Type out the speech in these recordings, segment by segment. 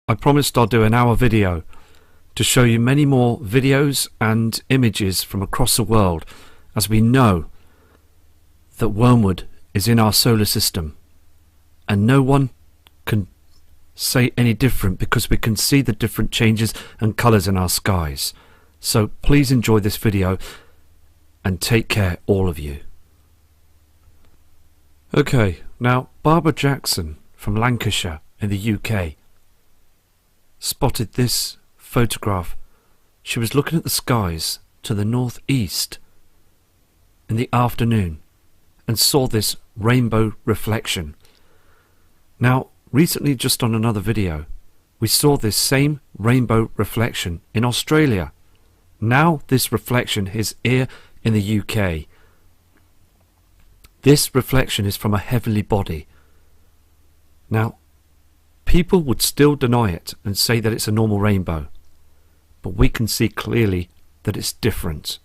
I promised I'll do an hour video to show you many more videos and images from across the world, as we know that wormwood is in our solar system and no one can say any different because we can see the different changes and colours in our skies. So please enjoy this video and take care, all of you. Okay, now Barbara Jackson from Lancashire in the UK spotted this photograph. She was looking at the skies to the northeast in the afternoon and saw this rainbow reflection. Now, recently, just on another video, we saw this same rainbow reflection in Australia. Now this reflection is here in the UK. This reflection is from a heavenly body. Now, people would still deny it and say that it's a normal rainbow, but we can see clearly that it's different.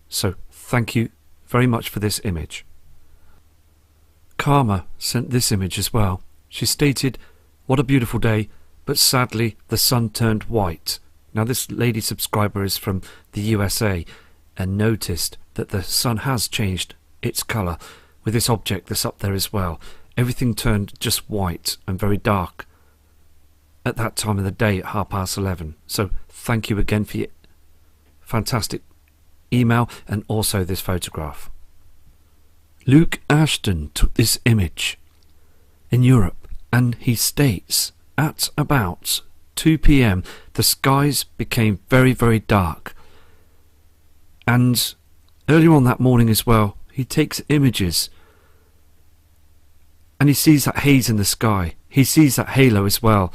So thank you very much for this image. Karma sent this image as well. She stated, "What a beautiful day, but sadly the sun turned white." Now this lady subscriber is from the USA and noticed that the sun has changed its colour with this object that's up there as well. Everything turned just white and very dark at that time of the day at 11:30. So thank you again for your fantastic email and also this photograph. Luke Ashton took this image in Europe and he states, at about 2 p.m. the skies became very, very dark. And earlier on that morning as well, he takes images and he sees that haze in the sky. He sees that halo as well.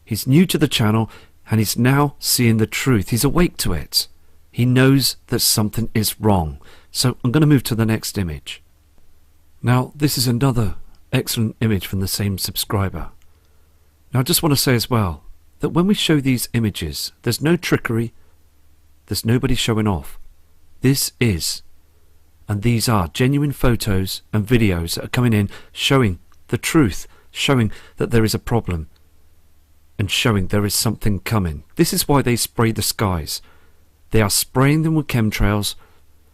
He's new to the channel and he's now seeing the truth. He's awake to it. He knows that something is wrong. So I'm going to move to the next image. Now this is another excellent image from the same subscriber. Now I just want to say as well that when we show these images, there's no trickery, there's nobody showing off. This is, and these are genuine photos and videos that are coming in showing the truth, showing that there is a problem and showing there is something coming. This is why they spray the skies. They are spraying them with chemtrails.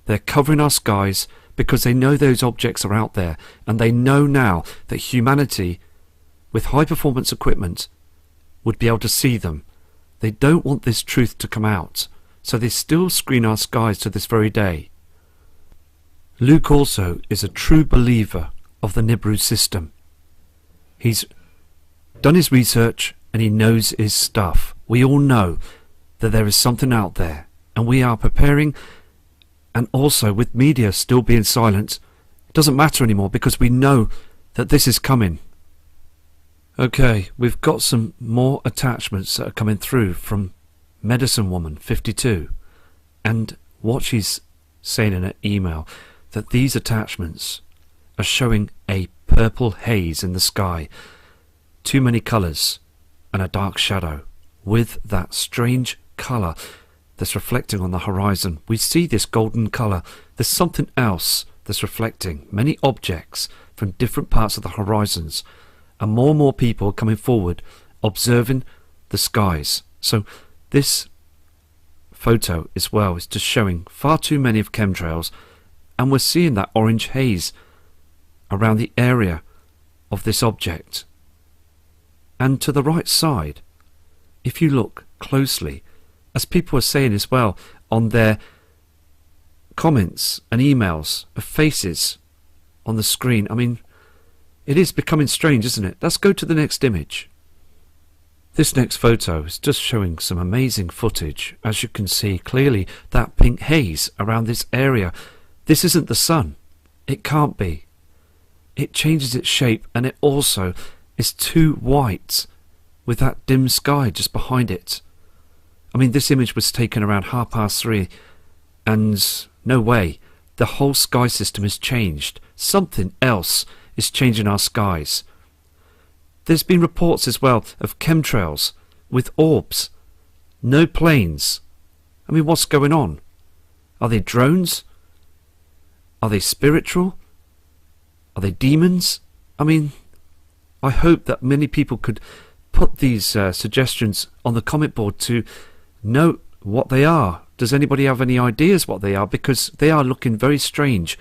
They're covering our skies because they know those objects are out there, and they know now that humanity with high performance equipment would be able to see them. They don't want this truth to come out, so they still screen our skies to this very day. Luke also is a true believer of the Nibiru system. He's done his research and he knows his stuff. We all know that there is something out there, and we are preparing. And also with media still being silent, it doesn't matter anymore because we know that this is coming. Okay, we've got some more attachments that are coming through from Medicine Woman 52, and what she's saying in her email, that these attachments are showing a purple haze in the sky, too many colours and a dark shadow with that strange colour that's reflecting on the horizon. We see this golden colour. There's something else that's reflecting. Many objects from different parts of the horizons, and more people are coming forward observing the skies. So this photo as well is just showing far too many of chemtrails, and we're seeing that orange haze around the area of this object. And to the right side, if you look closely, as people are saying as well on their comments and emails of faces on the screen, I mean, it is becoming strange, isn't it? Let's go to the next image. This next photo is just showing some amazing footage. As you can see clearly, that pink haze around this area. This isn't the sun. It can't be. It changes its shape, and it also is too white with that dim sky just behind it. I mean, this image was taken around 3:30, and no way, the whole sky system has changed. Something else is changing our skies. There's been reports as well of chemtrails with orbs, no planes. I mean, what's going on? Are they drones? Are they spiritual? Are they demons? I mean, I hope that many people could put these suggestions on the comment board to note what they are. Does anybody have any ideas what they are? Because they are looking very strange.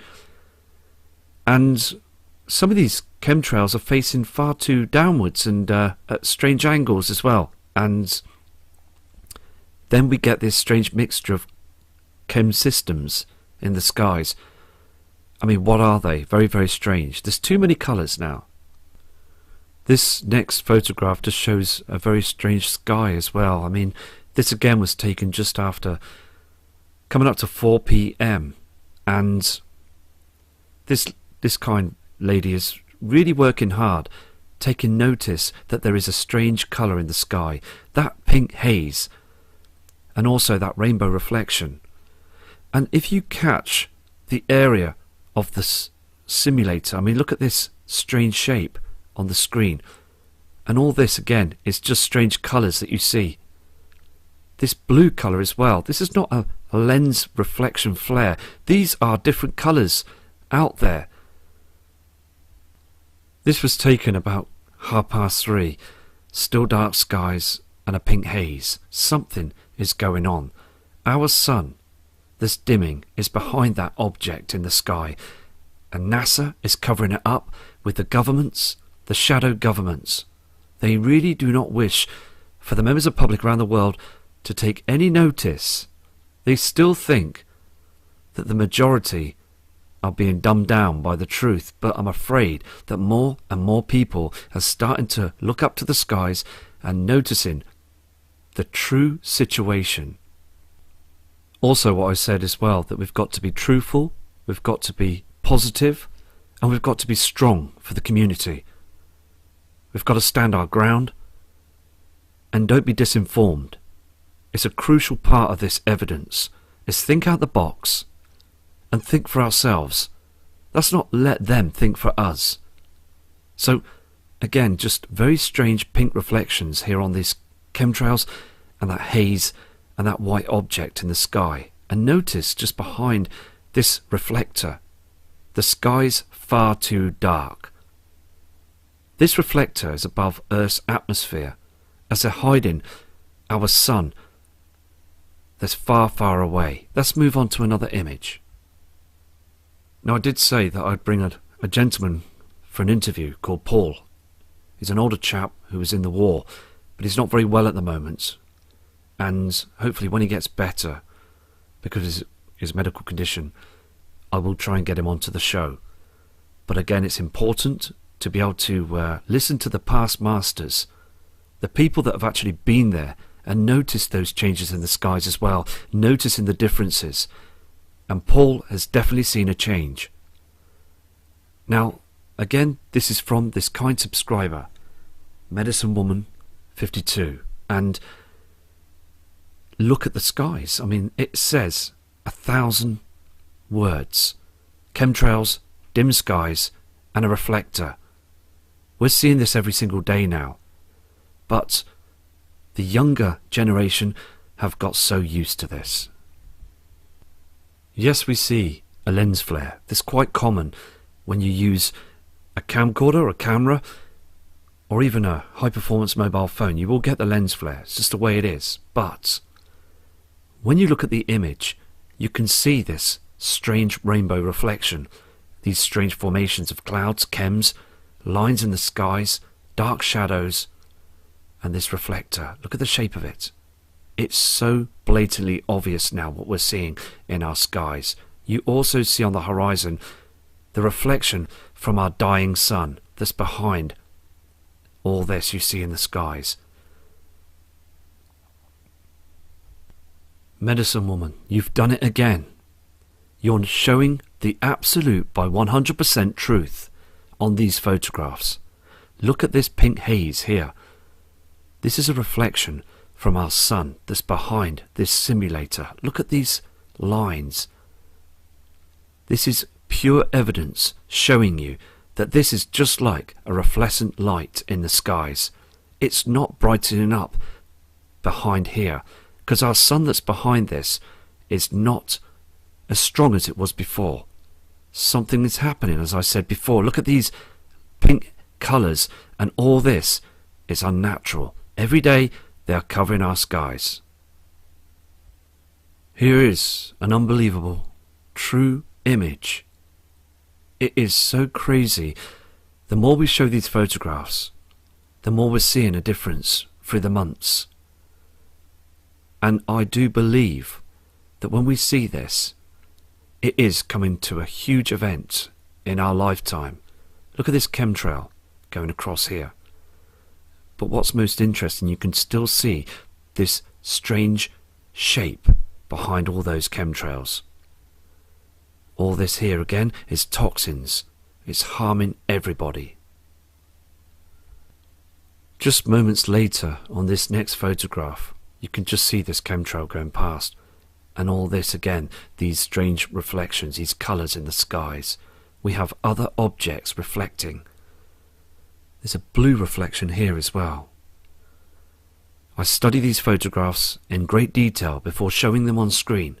And some of these chemtrails are facing far too downwards and at strange angles as well. And then we get this strange mixture of chem systems in the skies. I mean, what are they? Very, very strange. There's too many colours now. This next photograph just shows a very strange sky as well. I mean, this again was taken just after coming up to 4 p.m. and this kind lady is really working hard, taking notice that there is a strange colour in the sky, that pink haze, and also that rainbow reflection. And if you catch the area of the simulator, I mean, look at this strange shape on the screen, and all this again is just strange colours that you see. This blue colour as well, this is not a lens reflection flare, these are different colours out there. This was taken about 3:30, still dark skies and a pink haze. Something is going on. Our sun, this dimming, is behind that object in the sky, and NASA is covering it up with the governments, the shadow governments. They really do not wish for the members of the public around the world to take any notice. They still think that the majority are being dumbed down by the truth, but I'm afraid that more and more people are starting to look up to the skies and noticing the true situation. Also, what I said as well, that we've got to be truthful, we've got to be positive, and we've got to be strong for the community. We've got to stand our ground, and don't be disinformed. It's a crucial part of this evidence, is think out the box and think for ourselves. Let's not let them think for us. So, again, just very strange pink reflections here on these chemtrails and that haze and that white object in the sky. And notice just behind this reflector, the sky's far too dark. This reflector is above Earth's atmosphere, as they're hiding our sun that's far, far away. Let's move on to another image. Now, I did say that I'd bring a gentleman for an interview called Paul. He's an older chap who was in the war, but he's not very well at the moment. And hopefully when he gets better, because of his medical condition, I will try and get him onto the show. But again, it's important to be able to listen to the past masters, the people that have actually been there and noticed those changes in the skies as well, noticing the differences. And Paul has definitely seen a change. Now, again, this is from this kind subscriber, Medicine Woman 52, and look at the skies. I mean, it says 1,000 words. Chemtrails, dim skies, and a reflector. We're seeing this every single day now. But the younger generation have got so used to this. Yes, we see a lens flare. This is quite common when you use a camcorder or a camera or even a high-performance mobile phone. You will get the lens flare. It's just the way it is. But when you look at the image, you can see this strange rainbow reflection, these strange formations of clouds, chems, lines in the skies, dark shadows, and this reflector. Look at the shape of it. It's so blatantly obvious now what we're seeing in our skies. You also see on the horizon the reflection from our dying sun that's behind all this you see in the skies. Medicine Woman, you've done it again. You're showing the absolute by 100% truth on these photographs. Look at this pink haze here. This is a reflection from our sun that's behind this simulator. Look at these lines. This is pure evidence showing you that this is just like a reflectant light in the skies. It's not brightening up behind here, because our sun that's behind this is not as strong as it was before. Something is happening, as I said before. Look at these pink colours, and all this It's unnatural. Every day they are covering our skies. Here is an unbelievable, true image. It is so crazy. The more we show these photographs, the more we're seeing a difference through the months. And I do believe that when we see this, it is coming to a huge event in our lifetime. Look at this chemtrail going across here. But what's most interesting, you can still see this strange shape behind all those chemtrails. All this here again is toxins. It's harming everybody. Just moments later on this next photograph, you can just see this chemtrail going past. And all this again, these strange reflections, these colours in the skies. We have other objects reflecting. There's a blue reflection here as well. I study these photographs in great detail before showing them on screen,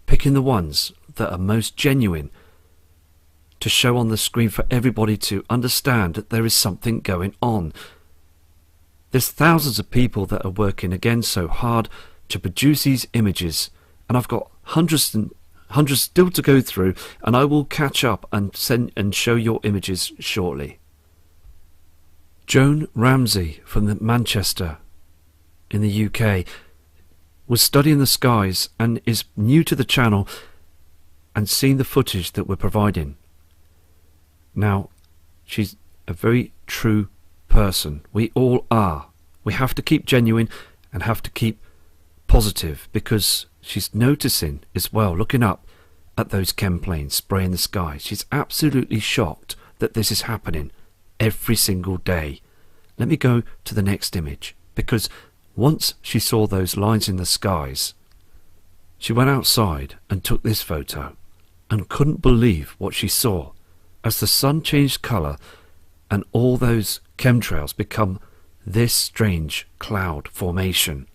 picking the ones that are most genuine to show on the screen for everybody to understand that there is something going on. There's thousands of people that are working again so hard to produce these images, and I've got hundreds and hundreds still to go through, and I will catch up and send and show your images shortly. Joan Ramsey from Manchester in the UK was studying the skies and is new to the channel and seeing the footage that we're providing. Now, she's a very true person. We all are. We have to keep genuine and have to keep positive, because she's noticing as well, looking up at those chem planes spraying the sky. She's absolutely shocked that this is happening every single day. Let me go to the next image, because once she saw those lines in the skies, she went outside and took this photo and couldn't believe what she saw as the sun changed colour and all those chemtrails become this strange cloud formation.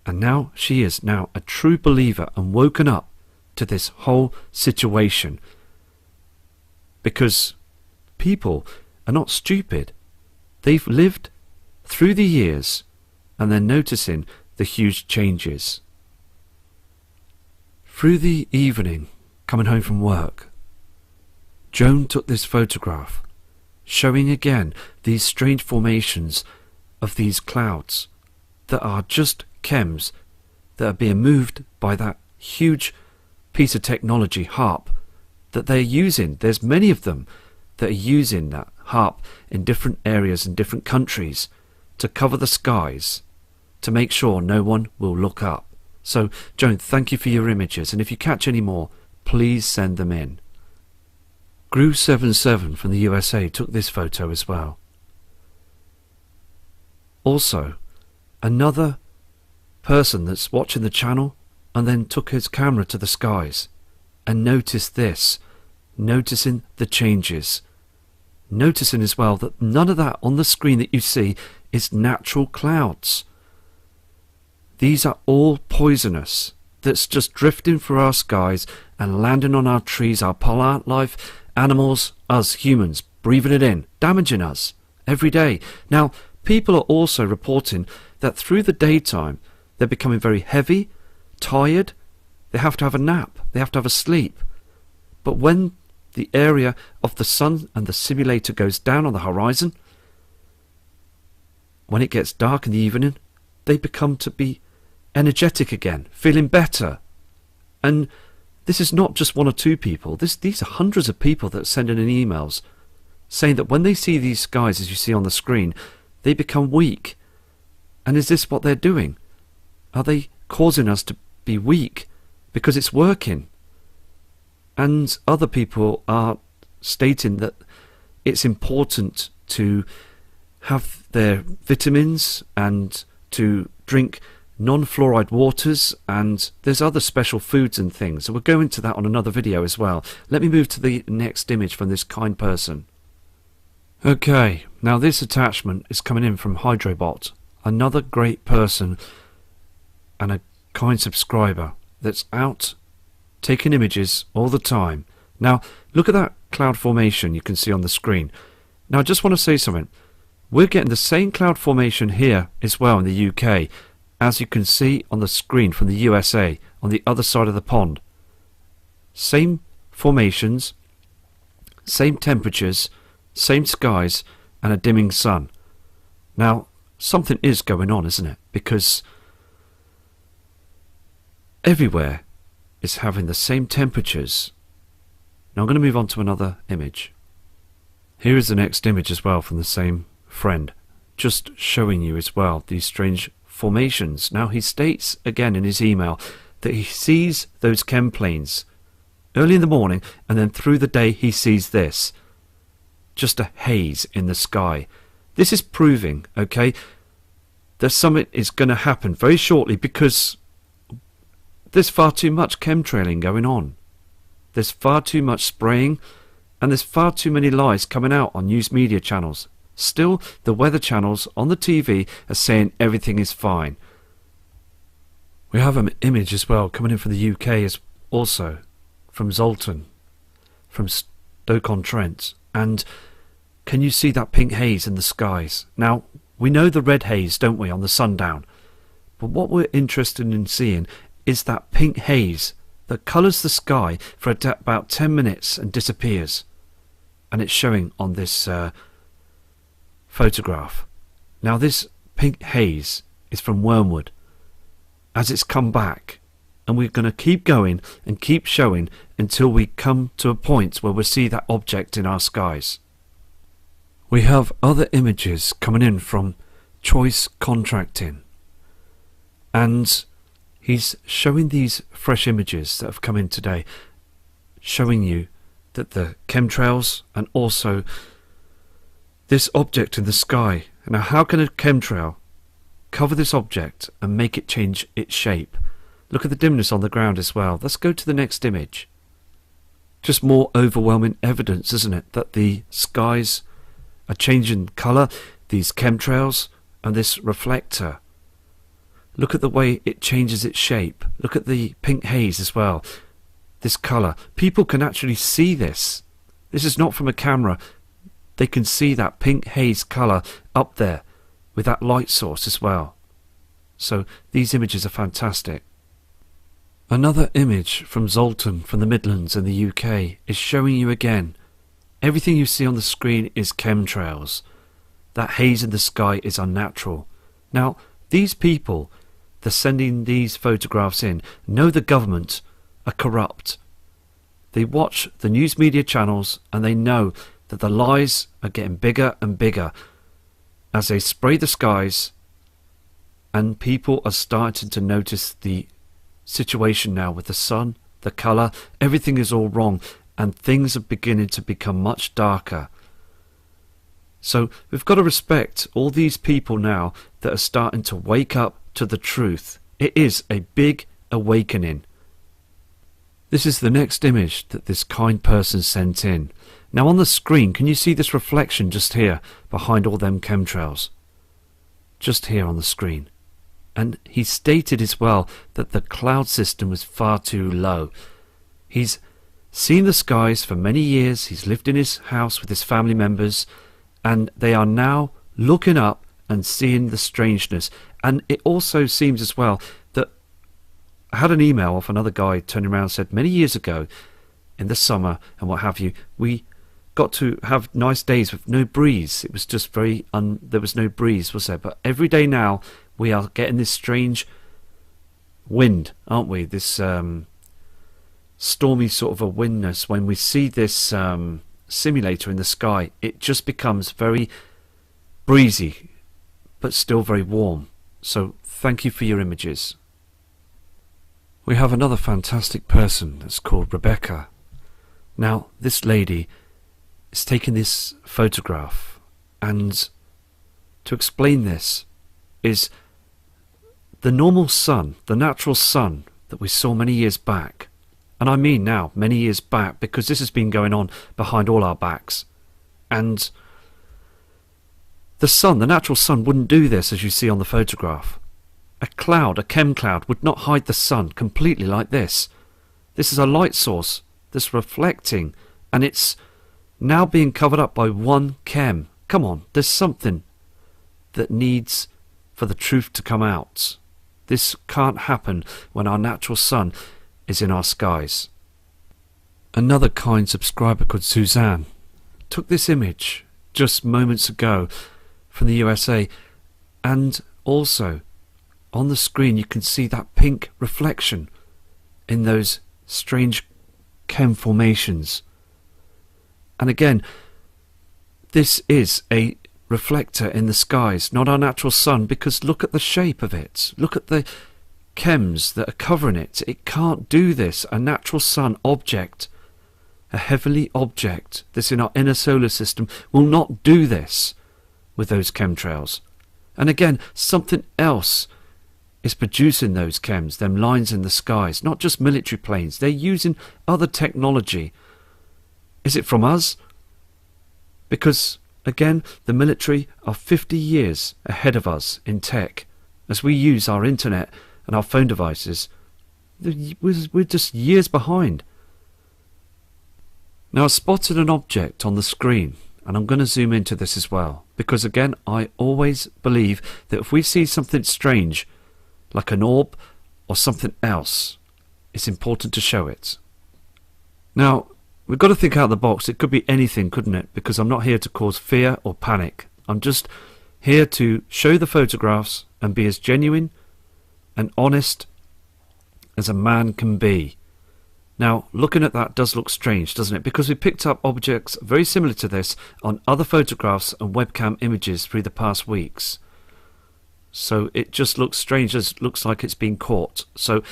And now she is now a true believer and woken up to this whole situation, because people are not stupid. They've lived through the years and they're noticing the huge changes. Through the evening, coming home from work, Joan took this photograph, showing again these strange formations of these clouds that are just chems that are being moved by that huge piece of technology, HARP, that they're using. There's many of them that are using that HARP in different areas in different countries to cover the skies, to make sure no one will look up. So, Joan, thank you for your images, and if you catch any more, please send them in. Gru77 from the USA took this photo as well. Also, another person that's watching the channel and then took his camera to the skies and noticed this, noticing the changes, noticing as well that none of that on the screen that you see is natural clouds. These are all poisonous, that's just drifting through our skies and landing on our trees, our plant life, animals, us humans, breathing it in, damaging us every day. Now, people are also reporting that through the daytime they're becoming very heavy, tired, they have to have a nap, they have to have a sleep. But when the area of the sun and the simulator goes down on the horizon, when it gets dark in the evening, they become to be energetic again, feeling better. And this is not just one or two people. These are hundreds of people that are sending in emails saying that when they see these skies, as you see on the screen, they become weak. And is this what they're doing? Are they causing us to be weak because it's working? And other people are stating that it's important to have their vitamins and to drink non-fluoride waters, and there's other special foods and things. So we'll go into that on another video as well. Let me move to the next image from this kind person. Okay, now this attachment is coming in from Hydrobot, another great person and a kind subscriber that's out taking images all the time. Now look at that cloud formation you can see on the screen. Now I just want to say something. We're getting the same cloud formation here as well in the UK, as you can see on the screen from the USA on the other side of the pond. Same formations, same temperatures, same skies, and a dimming sun. Now, something is going on, isn't it? Because everywhere is having the same temperatures. Now I'm going to move on to another image. Here is the next image as well from the same friend, just showing you as well these strange formations. Now he states again in his email that he sees those chem planes early in the morning, and then through the day he sees this, just a haze in the sky. This is proving, okay, that something is going to happen very shortly, because there's far too much chemtrailing going on. There's far too much spraying, and there's far too many lies coming out on news media channels. Still, the weather channels on the TV are saying everything is fine. We have an image as well coming in from the UK as also from Zoltan, from Stoke-on-Trent. And can you see that pink haze in the skies? Now, we know the red haze, don't we, on the sundown? But what we're interested in seeing is that pink haze that colours the sky for about 10 minutes and disappears. And it's showing on this photograph. Now this pink haze is from Wormwood, as it's come back, and we're going to keep going and keep showing until we come to a point where we see that object in our skies. We have other images coming in from Choice Contracting, and he's showing these fresh images that have come in today, showing you that the chemtrails and also this object in the sky. Now, how can a chemtrail cover this object and make it change its shape? Look at the dimness on the ground as well. Let's go to the next image. Just more overwhelming evidence, isn't it, that the skies are changing colour, these chemtrails and this reflector. Look at the way it changes its shape. Look at the pink haze as well. This colour. People can actually see this. This is not from a camera. They can see that pink haze colour up there with that light source as well. So these images are fantastic. Another image from Zoltan from the Midlands in the UK is showing you again. Everything you see on the screen is chemtrails. That haze in the sky is unnatural. Now, these people that are sending these photographs in know the government are corrupt. They watch the news media channels and they know that the lies are getting bigger and bigger as they spray the skies, and people are starting to notice the situation now with the sun, the colour, everything is all wrong, and things are beginning to become much darker. So we've got to respect all these people now that are starting to wake up to the truth. It is a big awakening. This is the next image that this kind person sent in. Now on the screen, can you see this reflection just here behind all them chemtrails? Just here on the screen. And he stated as well that the cloud system was far too low. He's seen the skies for many years. He's lived in his house with his family members, and they are now looking up and seeing the strangeness. And it also seems as well that I had an email off another guy turning around and said many years ago in the summer and what have you, we got to have nice days with no breeze. It was just very there was no breeze, was there? But every day now we are getting this strange wind, aren't we? This stormy sort of a windness. When we see this simulator in the sky, it just becomes very breezy but still very warm. So thank you for your images. We have another fantastic person that's called Rebecca. Now this lady is taking this photograph, and to explain this is the normal sun, the natural sun that we saw many years back. And I mean now many years back, because this has been going on behind all our backs. And the sun, the natural sun, wouldn't do this as you see on the photograph. A cloud, a chem cloud, would not hide the sun completely like this. This is a light source that's reflecting, and it's now being covered up by one chem. Come on, there's something that needs for the truth to come out. This can't happen when our natural sun is in our skies. Another kind subscriber called Suzanne took this image just moments ago from the USA, and also on the screen you can see that pink reflection in those strange chem formations. And again, this is a reflector in the skies, not our natural sun, because look at the shape of it. Look at the chems that are covering it. It can't do this. A natural sun object, a heavenly object that's in our inner solar system, will not do this with those chemtrails. And again, something else is producing those chems, them lines in the skies, not just military planes. They're using other technology. Is it from us? Because again, the military are 50 years ahead of us in tech. As we use our internet and our phone devices, we're just years behind. Now I spotted an object on the screen, and I'm going to zoom into this as well, because again, I always believe that if we see something strange, like an orb or something else, it's important to show it. Now, we've got to think out of the box. It could be anything, couldn't it? Because I'm not here to cause fear or panic. I'm just here to show the photographs and be as genuine and honest as a man can be. Now, looking at that does look strange, doesn't it? Because we picked up objects very similar to this on other photographs and webcam images through the past weeks. So it just looks strange, it looks like it's been caught. So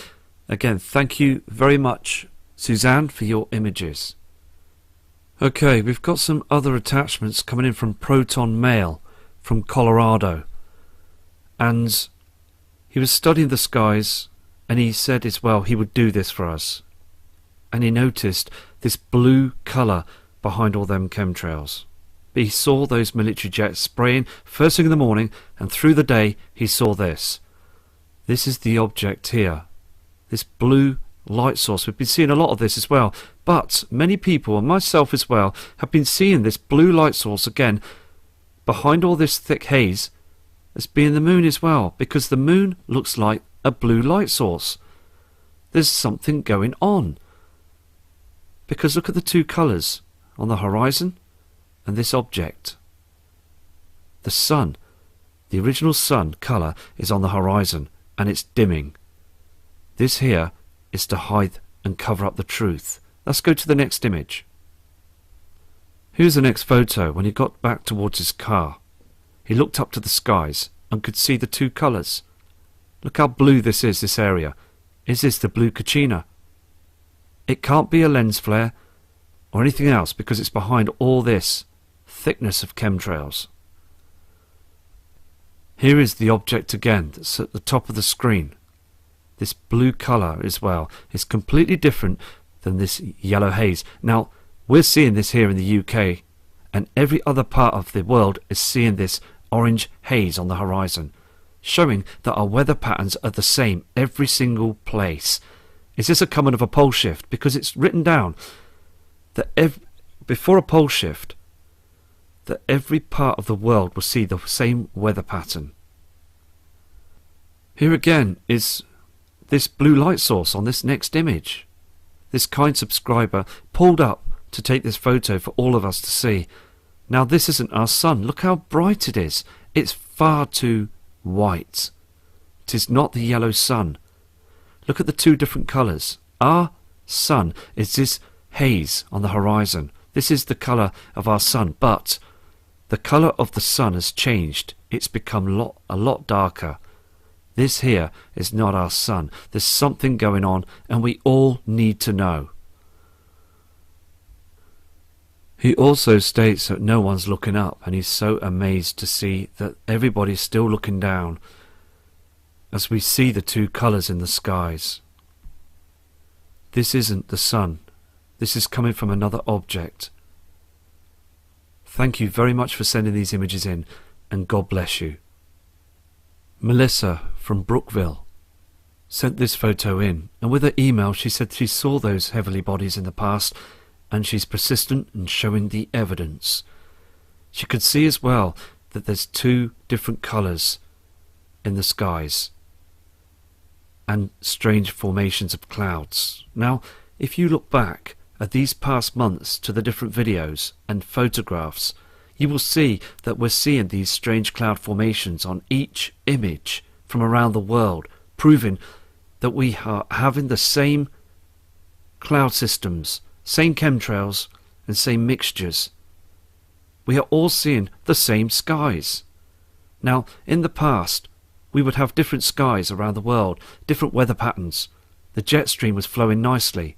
again, thank you very much, Suzanne, for your images. Okay, we've got some other attachments coming in from Proton Mail from Colorado. And he was studying the skies, and he said as well he would do this for us. And he noticed this blue colour behind all them chemtrails. He saw those military jets spraying first thing in the morning, and through the day he saw this. This is the object here. This blue light source. We've been seeing a lot of this as well. But many people, and myself as well, have been seeing this blue light source again behind all this thick haze as being the moon as well. Because the moon looks like a blue light source. There's something going on. Because look at the two colours on the horizon and this object. The sun, the original sun colour is on the horizon and it's dimming. This here is to hide and cover up the truth. Let's go to the next image. Here's the next photo when he got back towards his car. He looked up to the skies and could see the two colours. Look how blue this is, this area. Is this the blue Kachina? It can't be a lens flare or anything else because it's behind all this thickness of chemtrails. Here is the object again that's at the top of the screen. This blue colour as well is completely different than this yellow haze. Now, we're seeing this here in the UK, and every other part of the world is seeing this orange haze on the horizon, showing that our weather patterns are the same every single place. Is this a coming of a pole shift? Because it's written down that before a pole shift, that every part of the world will see the same weather pattern. Here again is this blue light source on this next image. This kind subscriber pulled up to take this photo for all of us to see. Now this isn't our sun. Look how bright it is. It's far too white. It is not the yellow sun. Look at the two different colours. Our sun is this haze on the horizon. This is the colour of our sun, but the colour of the sun has changed. It's become a lot darker. This here is not our sun. There's something going on, and we all need to know. He also states that no one's looking up, and he's so amazed to see that everybody's still looking down as we see the two colours in the skies. This isn't the sun. This is coming from another object. Thank you very much for sending these images in, and God bless you. Melissa from Brookville sent this photo in, and with her email she said she saw those heavenly bodies in the past, and she's persistent in showing the evidence. She could see as well that there's two different colours in the skies and strange formations of clouds. Now, if you look back at these past months to the different videos and photographs, you will see that we're seeing these strange cloud formations on each image from around the world, proving that we are having the same cloud systems, same chemtrails and same mixtures. We are all seeing the same skies. Now, in the past, we would have different skies around the world, different weather patterns. The jet stream was flowing nicely.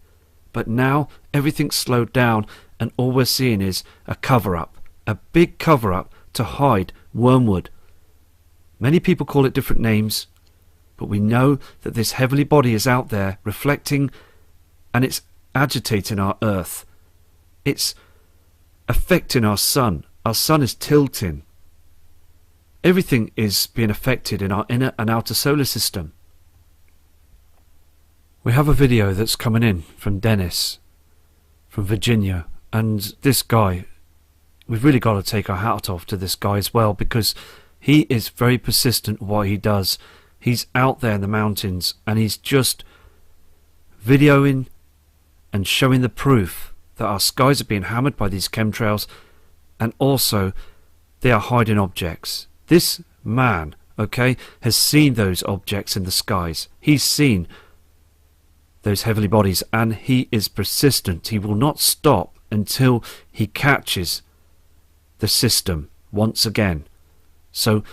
But now everything's slowed down and all we're seeing is a cover-up, a big cover-up to hide wormwood. Many people call it different names, but we know that this heavenly body is out there reflecting, and it's agitating our earth. It's affecting our sun. Our sun is tilting. Everything is being affected in our inner and outer solar system. We have a video that's coming in from Dennis from Virginia, and this guy, we've really got to take our hat off to this guy as well, because he is very persistent in what he does. He's out there in the mountains and he's just videoing and showing the proof that our skies are being hammered by these chemtrails, and also they are hiding objects. This man, okay, has seen those objects in the skies. He's seen those heavenly bodies, and he is persistent. He will not stop until he catches the system once again. So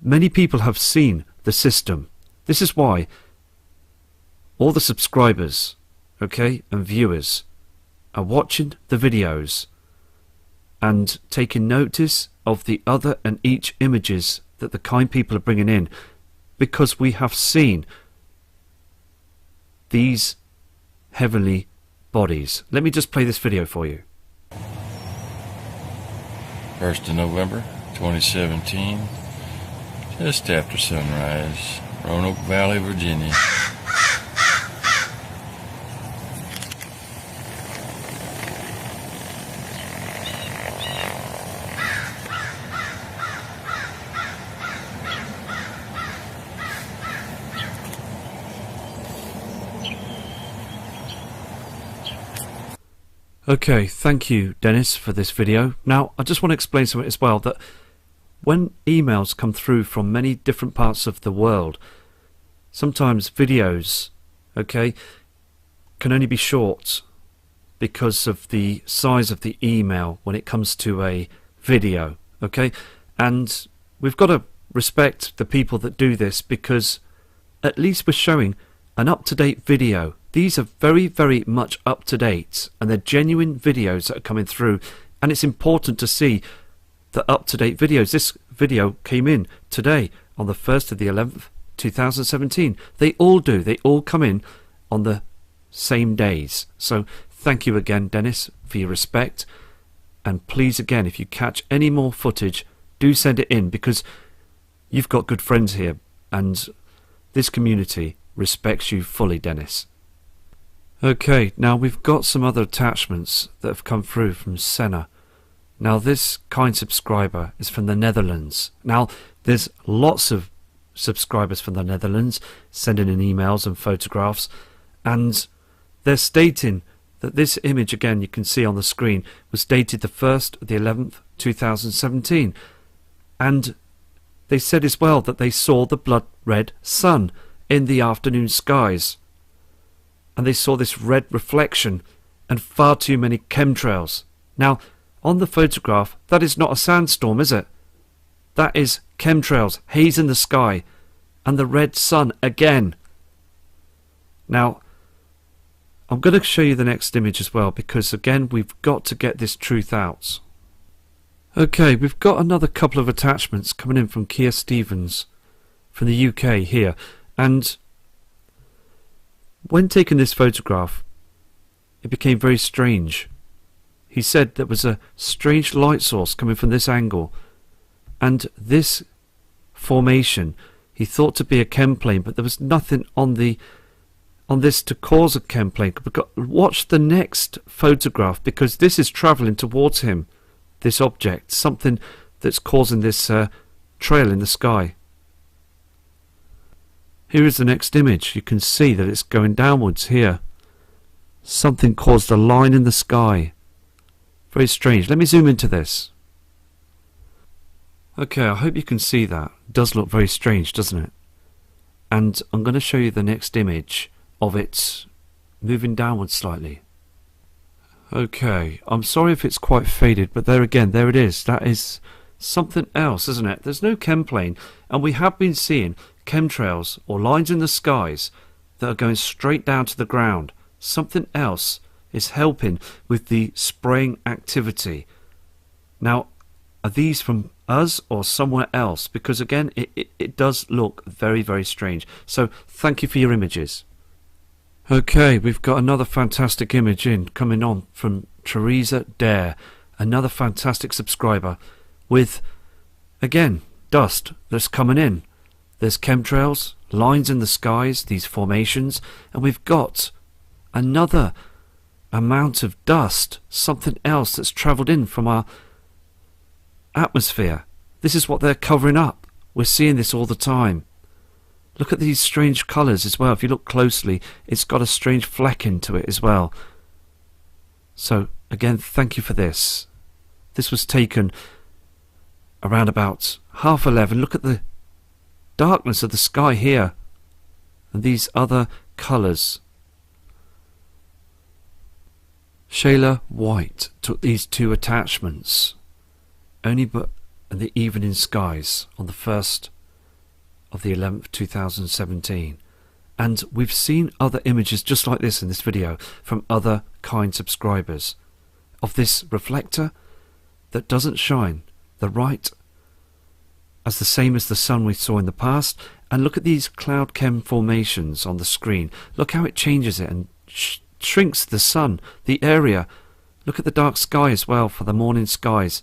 many people have seen the system. This is why all the subscribers, okay, and viewers are watching the videos and taking notice of the other and each images that the kind people are bringing in, because we have seen these heavenly bodies. Let me just play this video for you. 1st of November 2017, just after sunrise, Roanoke Valley, Virginia. Okay, thank you, Dennis, for this video. Now, I just want to explain something as well, that when emails come through from many different parts of the world, sometimes videos, okay, can only be short because of the size of the email when it comes to a video, okay? And we've got to respect the people that do this, because at least we're showing an up-to-date video. These are very, very much up to date, and they're genuine videos that are coming through, and it's important to see the up-to-date videos. This video came in today on the 1st of the 11th, 2017. They all do. They all come in on the same days. So thank you again, Dennis, for your respect, and please again, if you catch any more footage, do send it in, because you've got good friends here, and this community respects you fully, Dennis. Okay, now we've got some other attachments that have come through from Senna. Now this kind subscriber is from the Netherlands. Now there's lots of subscribers from the Netherlands sending in emails and photographs, and they're stating that this image, again you can see on the screen, was dated the 1st of the 11th 2017, and they said as well that they saw the blood red sun in the afternoon skies, and they saw this red reflection and far too many chemtrails. Now, on the photograph, that is not a sandstorm, is it? That is chemtrails, haze in the sky, and the red sun again. Now, I'm going to show you the next image as well, because again, we've got to get this truth out. Okay, we've got another couple of attachments coming in from Keir Stevens from the UK here, and when taking this photograph, it became very strange. He said there was a strange light source coming from this angle, and this formation he thought to be a chem plane, but there was nothing on this to cause a chem plane. Watch the next photograph, because this is travelling towards him, this object, something that's causing this trail in the sky. Here is the next image. You can see that it's going downwards here. Something caused a line in the sky. Very strange. Let me zoom into this. Okay, I hope you can see that. It does look very strange, doesn't it? And I'm going to show you the next image of it moving downwards slightly. Okay, I'm sorry if it's quite faded, but there again, there it is. That is something else, isn't it? There's no chem plane, and we have been seeing chemtrails or lines in the skies that are going straight down to the ground. Something else is helping with the spraying activity. Now, are these from us or somewhere else? Because again, it does look very, very strange. So thank you for your images. Okay, we've got another fantastic image coming on from Teresa Dare, another fantastic subscriber with, again, dust that's coming in. There's chemtrails, lines in the skies, these formations, and we've got another amount of dust, something else that's travelled in from our atmosphere. This is what they're covering up. We're seeing this all the time. Look at these strange colours as well. If you look closely, it's got a strange fleck into it as well. So again, thank you for this. This was taken around about 11:30. Look at the darkness of the sky here and these other colours. Shayla White took these two attachments only but in the evening skies on the 1st of the 11th 2017, and we've seen other images just like this in this video from other kind subscribers of this reflector that doesn't shine the right as the same as the sun we saw in the past. And look at these cloud chem formations on the screen. Look how it changes it and shrinks the sun, the area. Look at the dark sky as well for the morning skies.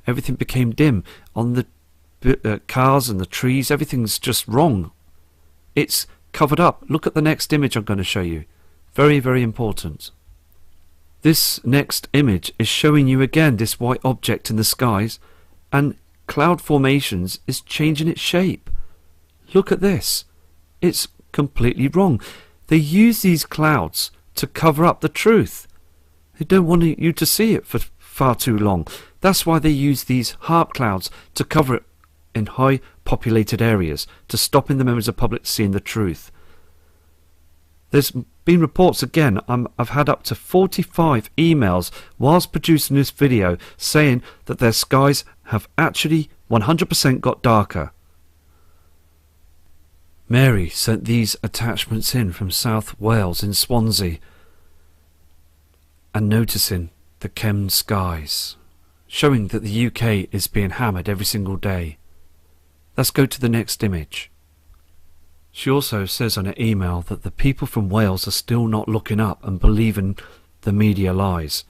Everything became dim on the cars and the trees. Everything's just wrong. It's covered up. Look at the next image I'm going to show you. Very, very important. This next image is showing you again this white object in the skies, and cloud formations is changing its shape. Look at this. It's completely wrong. They use these clouds to cover up the truth. They don't want you to see it for far too long. That's why they use these HARP clouds to cover it in high populated areas, to stopping the members of the public seeing the truth. There's been reports again, I've had up to 45 emails whilst producing this video saying that their skies have actually 100% got darker. Mary sent these attachments in from South Wales in Swansea, and noticing the chem skies, showing that the UK is being hammered every single day. Let's go to the next image. She also says on her email that the people from Wales are still not looking up and believing the media lies,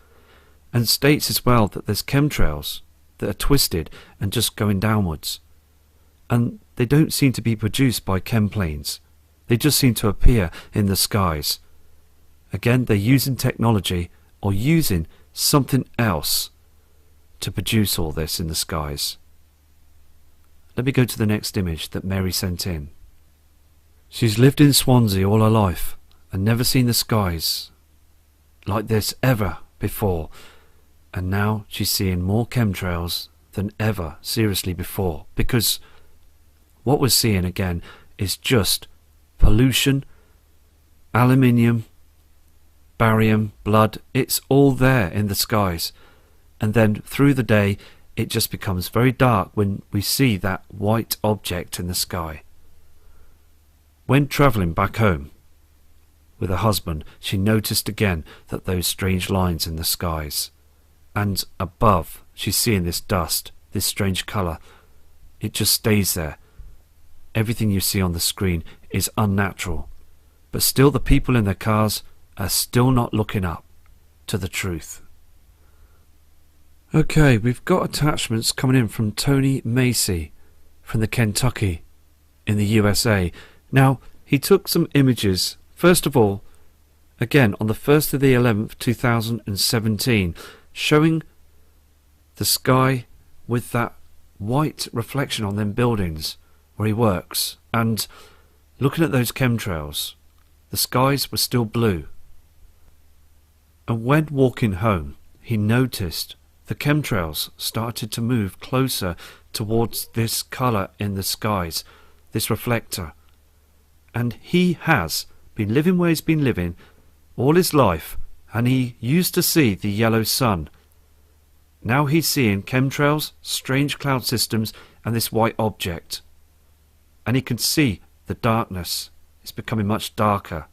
and states as well that there's chemtrails that are twisted and just going downwards, and they don't seem to be produced by chem planes. They just seem to appear in the skies. Again, they're using technology or using something else to produce all this in the skies. Let me go to the next image that Mary sent in. She's lived in Swansea all her life and never seen the skies like this ever before, and now she's seeing more chemtrails than ever seriously before, because what we're seeing again is just pollution, aluminium, barium, blood. It's all there in the skies, and then through the day it just becomes very dark when we see that white object in the sky. When travelling back home with her husband, she noticed again that those strange lines in the skies, and above she's seeing this dust, this strange colour. It just stays there. Everything you see on the screen is unnatural, but still the people in their cars are still not looking up to the truth. Okay, we've got attachments coming in from Tony Macy from the Kentucky in the USA. Now, he took some images, first of all, again on the 1st of the 11th 2017, showing the sky with that white reflection on them buildings where he works, and looking at those chemtrails, the skies were still blue. And when walking home, he noticed the chemtrails started to move closer towards this colour in the skies, this reflector. And he has been living where he's been living all his life, and he used to see the yellow sun. Now he's seeing chemtrails, strange cloud systems, and this white object. And he can see the darkness. It's becoming much darker.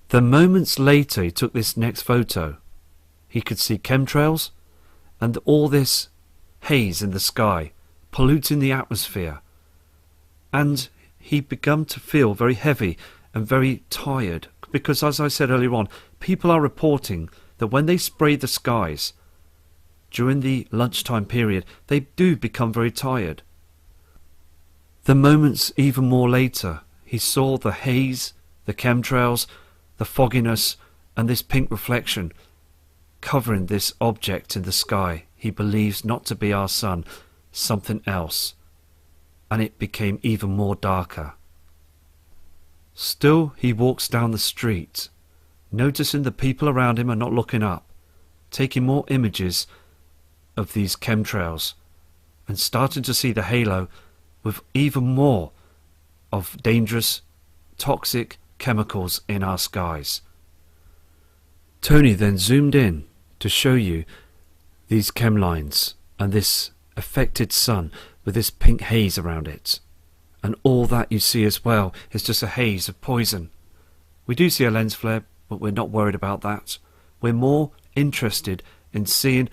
The moments later he took this next photo, he could see chemtrails and all this haze in the sky, polluting the atmosphere. And he began to feel very heavy and very tired, because as I said earlier on, people are reporting that when they spray the skies during the lunchtime period, they do become very tired. The moments even more later, he saw the haze, the chemtrails, the fogginess, and this pink reflection covering this object in the sky he believes not to be our sun, something else. And it became even more darker. Still he walks down the street, noticing the people around him are not looking up, taking more images of these chemtrails, and starting to see the halo with even more of dangerous, toxic chemicals in our skies. Tony then zoomed in to show you these chem lines and this affected sun with this pink haze around it. And all that you see as well is just a haze of poison. We do see a lens flare, but we're not worried about that. We're more interested in seeing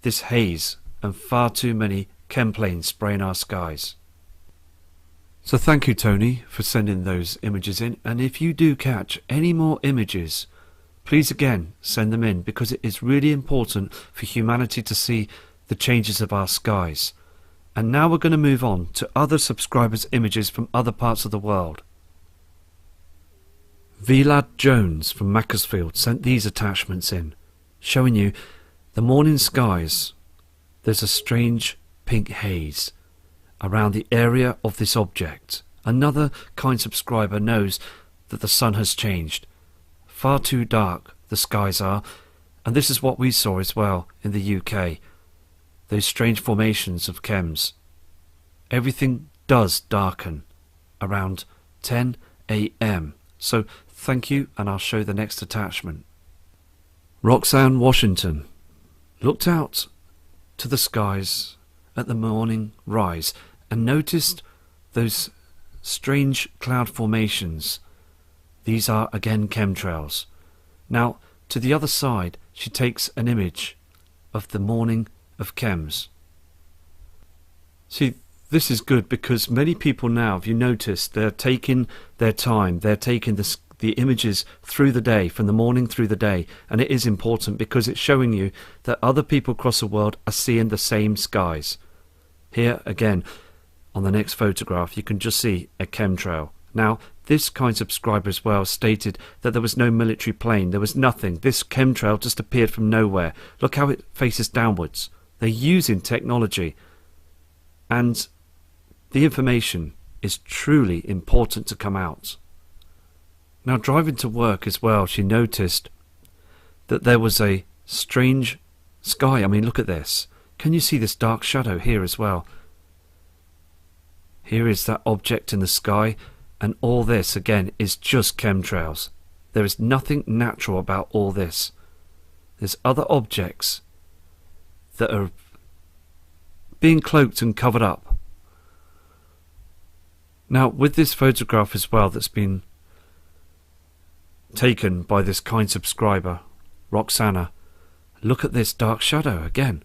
this haze and far too many chem planes spraying our skies. So thank you, Tony, for sending those images in. And if you do catch any more images, please again send them in, because it is really important for humanity to see the changes of our skies. And now we're going to move on to other subscribers' images from other parts of the world. Vlad Jones from Macclesfield sent these attachments in, showing you the morning skies. There's a strange pink haze around the area of this object. Another kind subscriber knows that the sun has changed. Far too dark the skies are, and this is what we saw as well in the UK. Those strange formations of chems. Everything does darken around 10 AM. So thank you, and I'll show the next attachment. Roxanne Washington looked out to the skies at the morning rise and noticed those strange cloud formations. These are again chemtrails. Now to the other side she takes an image of the morning of chems. See, this is good because many people now, if you notice, they're taking their time, they're taking the images through the day, from the morning through the day, and it is important because it's showing you that other people across the world are seeing the same skies. Here again, on the next photograph, you can just see a chemtrail. Now, this kind subscriber as well stated that there was no military plane, there was nothing. This chemtrail just appeared from nowhere. Look how it faces downwards. They're using technology, and the information is truly important to come out. Now, driving to work as well, she noticed that there was a strange sky. I mean, look at this. Can you see this dark shadow here as well? Here is that object in the sky, and all this again is just chemtrails. There is nothing natural about all this. There's other objects that are being cloaked and covered up. Now, with this photograph as well that's been taken by this kind subscriber, Roxana, look at this dark shadow again.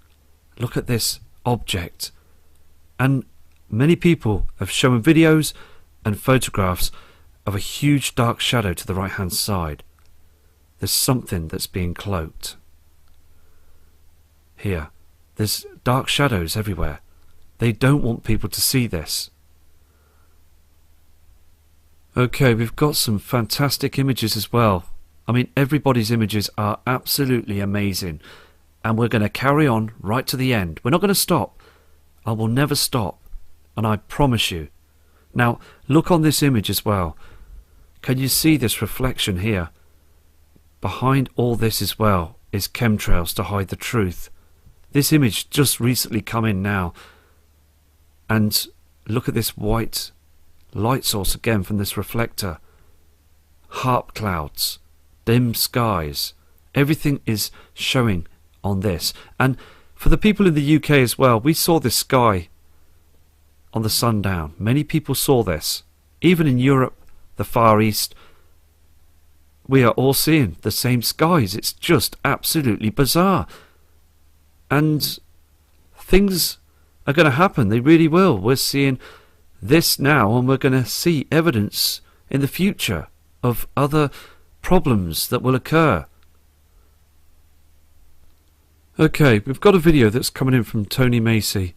Look at this object. And many people have shown videos and photographs of a huge dark shadow to the right hand side. There's something that's being cloaked. Here, there's dark shadows everywhere. They don't want people to see this. Okay, we've got some fantastic images as well. I mean, everybody's images are absolutely amazing. and we're going to carry on right to the end. We're not going to stop. I will never stop, and I promise you. Now, look on this image as well. Can you see this reflection here? Behind all this as well is chemtrails to hide the truth. This image just recently come in now. And look at this white light source again from this reflector. Harp clouds, dim skies. Everything is showing on this. And for the people in the UK as well, we saw this sky on the sundown. Many people saw this. Even in Europe, the Far East, we are all seeing the same skies. It's just absolutely bizarre. And things are going to happen. They really will. We're seeing this now, and we're going to see evidence in the future of other problems that will occur. Okay, we've got a video that's coming in from Tony Macy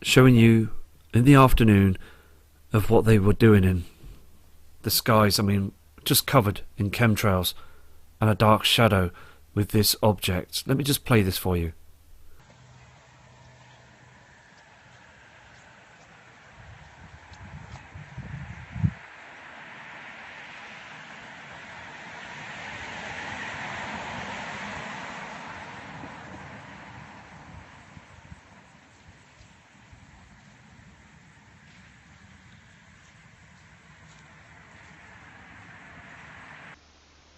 showing you in the afternoon of what they were doing in the skies. I mean, just covered in chemtrails and a dark shadow with this object. Let me just play this for you.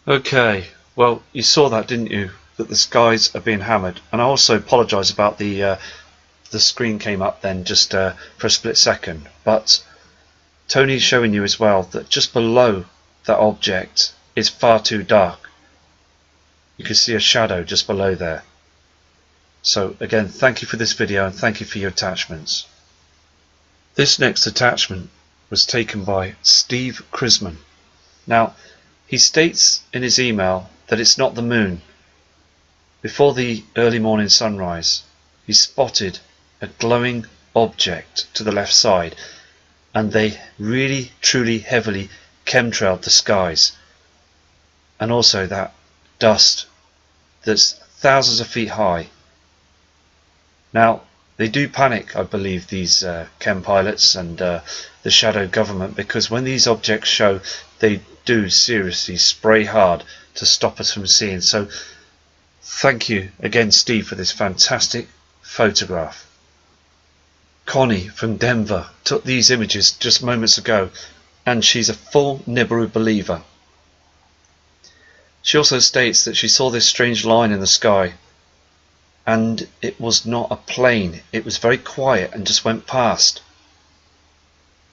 Okay, well, you saw that, didn't you? That the skies are being hammered. And I also apologise about the screen came up then just for a split second. But Tony's showing you as well that just below that object is far too dark. You can see a shadow just below there. So again, thank you for this video and thank you for your attachments. This next attachment was taken by Steve Chrisman. Now, he states in his email that it's not the moon. Before the early morning sunrise, he spotted a glowing object to the left side, and they really, truly, heavily chemtrailed the skies. And also that dust that's thousands of feet high. Now, they do panic, I believe, these chem pilots and the shadow government, because when these objects show, they do seriously spray hard to stop us from seeing. So thank you again, Steve, for this fantastic photograph. Connie from Denver took these images just moments ago, and she's a full Nibiru believer. She also states that she saw this strange line in the sky, and it was not a plane. It was very quiet and just went past.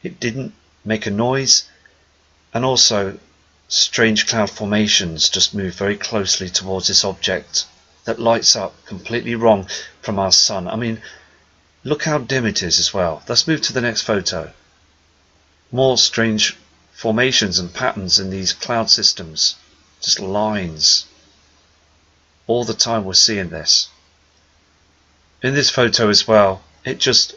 It didn't make a noise. And also, strange cloud formations just move very closely towards this object that lights up completely wrong from our sun. I mean, look how dim it is as well. Let's move to the next photo. More strange formations and patterns in these cloud systems. Just lines. All the time we're seeing this. In this photo as well, it just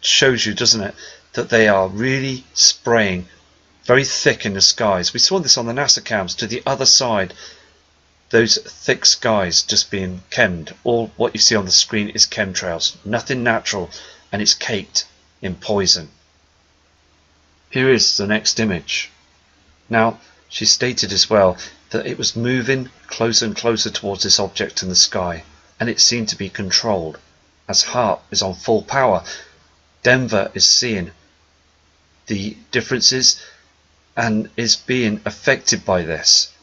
shows you, doesn't it, that they are really spraying very thick in the skies. We saw this on the NASA cams to the other side. Those thick skies just being chemmed. All what you see on the screen is chemtrails. Nothing natural, and it's caked in poison. Here is the next image. Now, she stated as well that it was moving closer and closer towards this object in the sky, and it seemed to be controlled. As HARP is on full power, Denver is seeing the differences and is being affected by this.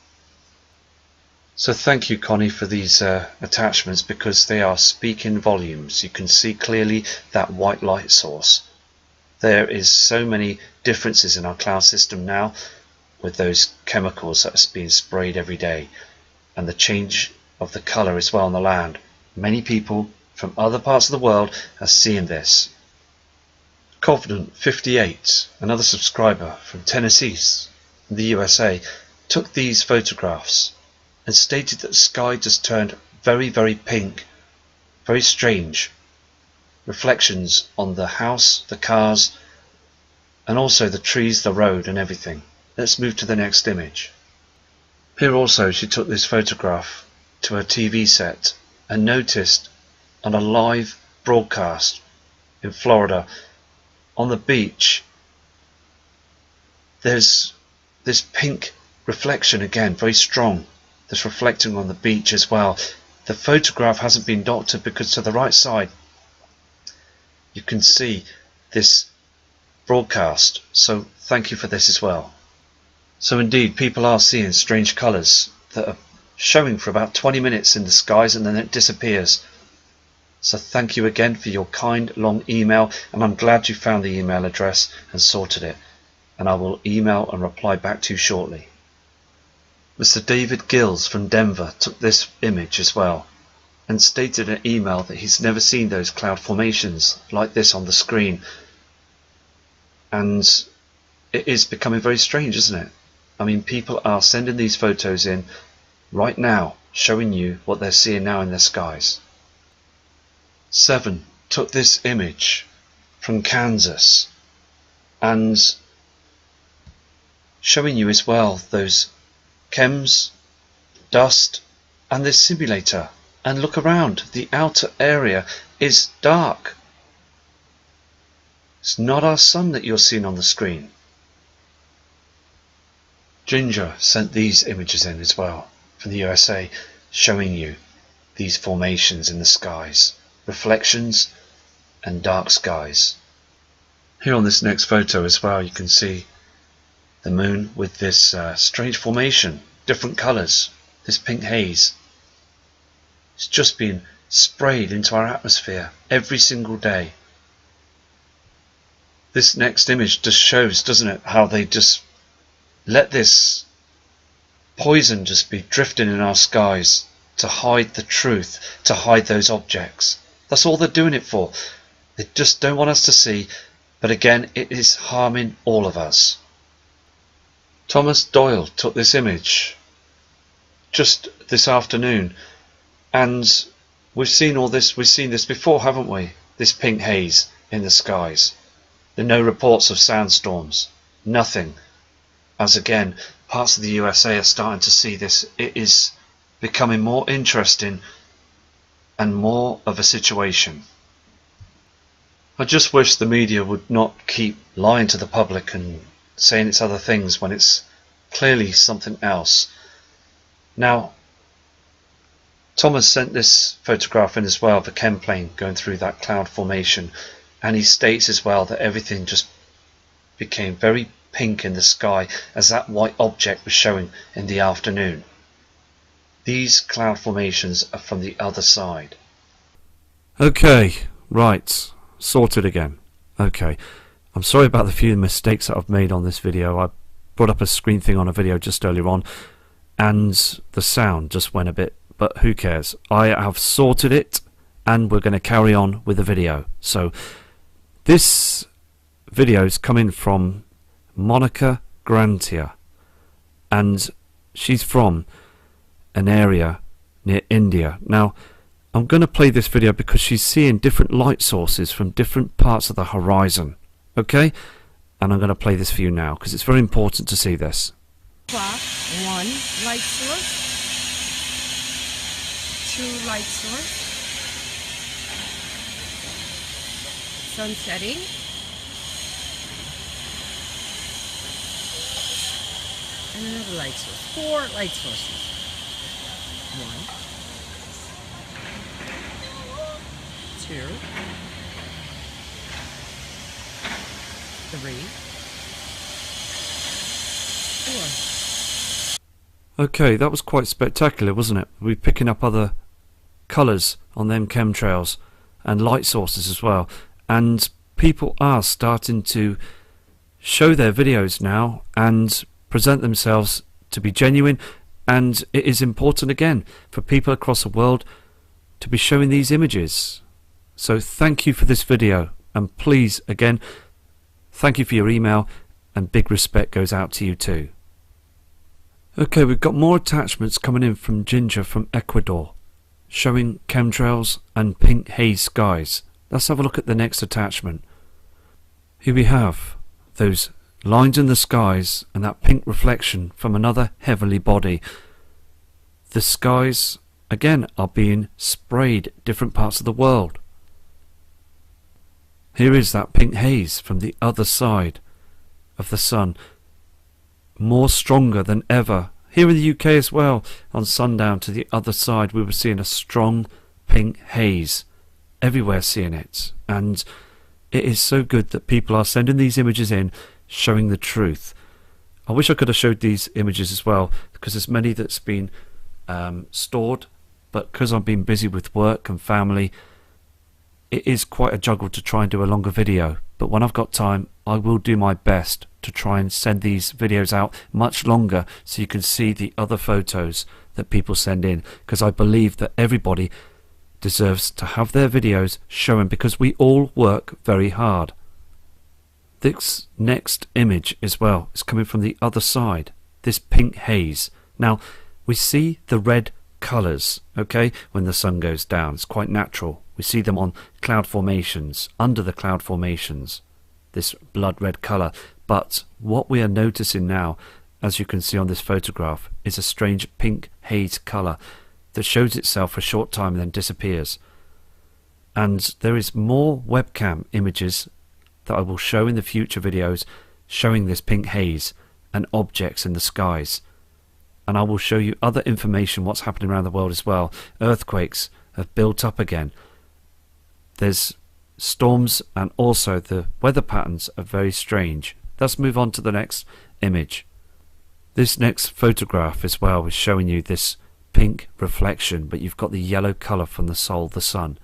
So thank you, Connie, for these attachments, because they are speaking volumes. You can see clearly that white light source. There is so many differences in our cloud system now with those chemicals that are being sprayed every day, and the change of the colour as well on the land. Many people from other parts of the world are seeing this. Covenant 58, another subscriber from Tennessee, the USA, took these photographs and stated that the sky just turned very, very pink, very strange. Reflections on the house, the cars, and also the trees, the road and everything. Let's move to the next image. Here also she took this photograph to her TV set, and noticed on a live broadcast in Florida on the beach, there's this pink reflection again, very strong, that's reflecting on the beach as well. The photograph hasn't been doctored because to the right side you can see this broadcast, so thank you for this as well. So indeed, people are seeing strange colours that are showing for about 20 minutes in the skies and then it disappears. So thank you again for your kind long email, and I'm glad you found the email address and sorted it, and I will email and reply back to you shortly. Mr. David Gills from Denver took this image as well and stated in an email that he's never seen those cloud formations like this on the screen, and it is becoming very strange, isn't it? I mean, people are sending these photos in right now, showing you what they're seeing now in their skies. 7 took this image from Kansas and showing you as well those chems, dust, and this simulator. And look around, the outer area is dark. It's not our sun that you're seeing on the screen. Ginger sent these images in as well from the USA, showing you these formations in the skies, reflections and dark skies. Here on this next photo as well, you can see the moon with this strange formation, different colours, this pink haze. It's just been sprayed into our atmosphere every single day. This next image just shows, doesn't it, how they just let this poison just be drifting in our skies to hide the truth, to hide those objects. That's all they're doing it for. They just don't want us to see, but again, it is harming all of us. Thomas Doyle took this image just this afternoon, and we've seen this before, haven't we? This pink haze in the skies. There are no reports of sandstorms, nothing. As again, parts of the USA are starting to see this. It is becoming more interesting and more of a situation. I just wish the media would not keep lying to the public and saying it's other things when it's clearly something else. Now, Thomas sent this photograph in as well of a chem plane going through that cloud formation, and he states as well that everything just became very pink in the sky as that white object was showing in the afternoon. These cloud formations are from the other side. Okay, right, sorted again. Okay, I'm sorry about the few mistakes that I've made on this video. I brought up a screen thing on a video just earlier on and the sound just went a bit, but who cares? I have sorted it and we're going to carry on with the video. So this video is coming from Monica Grantia, and she's from an area near India. Now, I'm going to play this video because she's seeing different light sources from different parts of the horizon. Okay? And I'm going to play this for you now because it's very important to see this. Clock, 1 light source, 2 light source, sun setting, and another light source. 4 light sources. 1, 2, 3, 4. Okay, that was quite spectacular, wasn't it? We're picking up other colours on them chemtrails and light sources as well. And people are starting to show their videos now and present themselves to be genuine. And it is important again for people across the world to be showing these images. So thank you for this video, and please again, thank you for your email, and big respect goes out to you too. Okay, we've got more attachments coming in from Ginger from Ecuador, showing chemtrails and pink haze skies. Let's have a look at the next attachment. Here we have those lines in the skies and that pink reflection from another heavenly body. The skies again are being sprayed different parts of the world. Here is that pink haze from the other side of the sun, more stronger than ever. Here in the UK as well, on sundown to the other side, we were seeing a strong pink haze. Everywhere seeing it. And it is so good that people are sending these images in, showing the truth. I wish I could have showed these images as well, because there's many that's been stored, but because I've been busy with work and family, it is quite a juggle to try and do a longer video. But when I've got time, I will do my best to try and send these videos out much longer so you can see the other photos that people send in, because I believe that everybody deserves to have their videos shown, because we all work very hard. This next image as well is coming from the other side, this pink haze. Now we see the red colours, okay, when the sun goes down. It's quite natural. We see them on cloud formations, under the cloud formations, this blood red colour. But what we are noticing now, as you can see on this photograph, is a strange pink haze colour that shows itself for a short time and then disappears. And there is more webcam images that I will show in the future videos showing this pink haze and objects in the skies. And I will show you other information, what's happening around the world as well. Earthquakes have built up again. There's storms, and also the weather patterns are very strange. Let's move on to the next image. This next photograph as well is showing you this pink reflection, but you've got the yellow colour from the soul, the sun.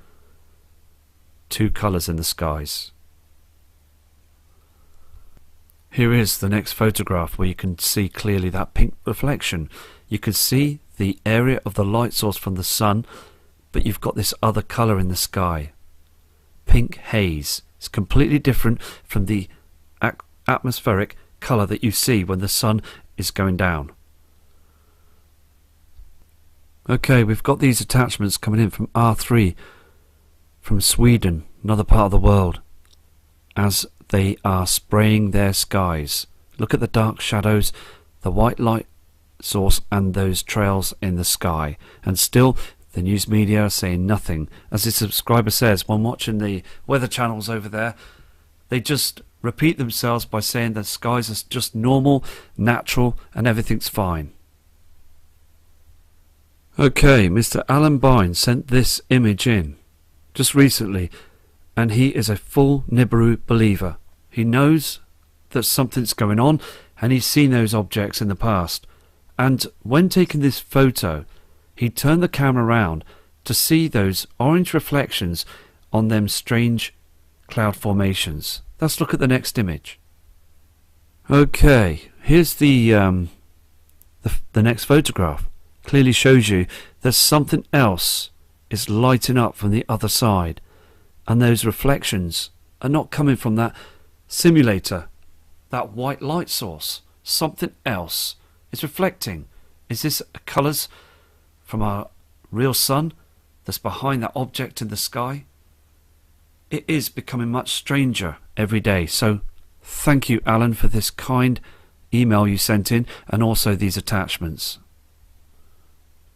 Two colours in the skies. Here is the next photograph where you can see clearly that pink reflection. You can see the area of the light source from the sun, but you've got this other colour in the sky. Pink haze. It's completely different from the atmospheric colour that you see when the sun is going down. Okay, we've got these attachments coming in from R3 from Sweden, another part of the world, as they are spraying their skies. Look at the dark shadows, the white light source and those trails in the sky. And still the news media are saying nothing. As the subscriber says, when watching the weather channels over there, they just repeat themselves by saying the skies are just normal, natural, and everything's fine. Okay, Mr. Alan Bynes sent this image in just recently, and he is a full Nibiru believer. He knows that something's going on, and he's seen those objects in the past. And when taking this photo, he turned the camera around to see those orange reflections on them strange cloud formations. Let's look at the next image. Okay, here's the next photograph. Clearly shows you that something else is lighting up from the other side, and those reflections are not coming from that simulator, that white light source. Something else is reflecting. Is this colours from our real sun that's behind that object in the sky? It is becoming much stranger every day. So thank you, Alan, for this kind email you sent in, and also these attachments.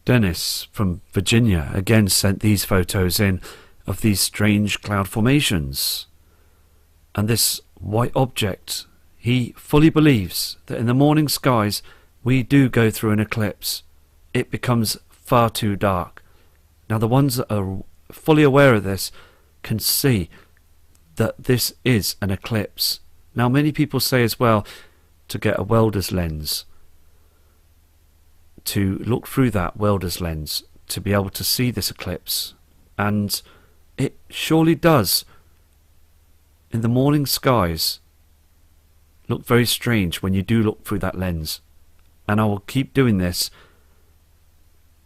Dennis from Virginia again sent these photos in of these strange cloud formations and this white object. He fully believes that in the morning skies we do go through an eclipse. It becomes far too dark. Now the ones that are fully aware of this can see that this is an eclipse. Now many people say as well to get a welder's lens, to look through that welder's lens to be able to see this eclipse, and it surely does in the morning skies look very strange when you do look through that lens. And I will keep doing this